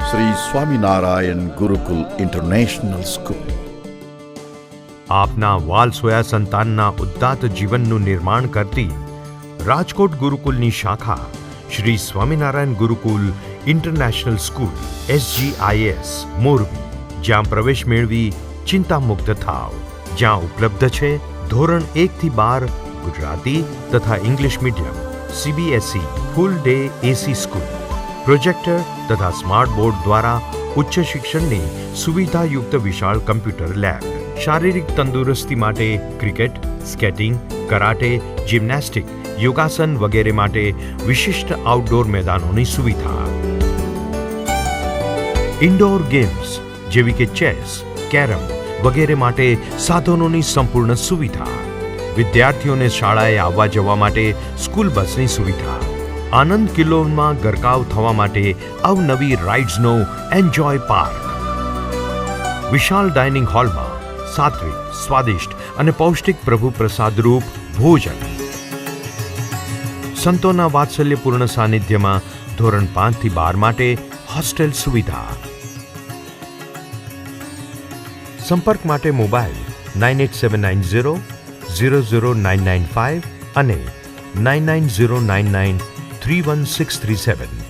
Shri Swaminarayan Gurukul international school. આપના વાલસોયા સંતાનના ઉદ્દાત જીવનનું નિર્માણ કરતી રાજકોટ ગુરુકુલની શાખા Shri Swaminarayan Gurukul international school SGIS Morbi, જ્યાં પ્રવેશ મેળવી ચિંતામુક્ત થાવ, જ્યાં ઉપલબ્ધ છે ધોરણ 1 થી 12 ગુજરાતી તથા English medium, CBSE full day AC school, projector તથા સ્માર્ટ બોર્ડ દ્વારા ઉચ્ચ શિક્ષણની સુવિધાયુક્ત વિશાળ કમ્પ્યુટર લેબ, શારીરિક તંદુરસ્તી માટે ક્રિકેટ, સ્કેટિંગ, કરાટે, જિમ્નેસ્ટિક, યોગાસન વગેરે માટે વિશિષ્ટ આઉટડોર મેદાનોની સુવિધા, ઇન્ડોર ગેમ્સ જેવી કે ચેસ, કેરમ વગેરે માટે સાધનોની સંપૂર્ણ સુવિધા, વિદ્યાર્થીઓને શાળાએ આવવા જવા માટે સ્કૂલ બસની સુવિધા, આનંદ કિલ્લોમાં ગરકાવ થવા માટે અવનવી રાઇડ્સનો એન્જોય પાર્ક, વિશાળ ડાઇનિંગ હોલમાં સાત્વિક, સ્વાદિષ્ટ અને પૌષ્ટિક પ્રભુ પ્રસાદરૂપ ભોજન, સંતોના વાત્સલ્યપૂર્ણ સાનિધ્યમાં ધોરણ 5 થી 12 માટે હોસ્ટેલ સુવિધા. સંપર્ક માટે મોબાઈલ 9879000995 અને 9909931637.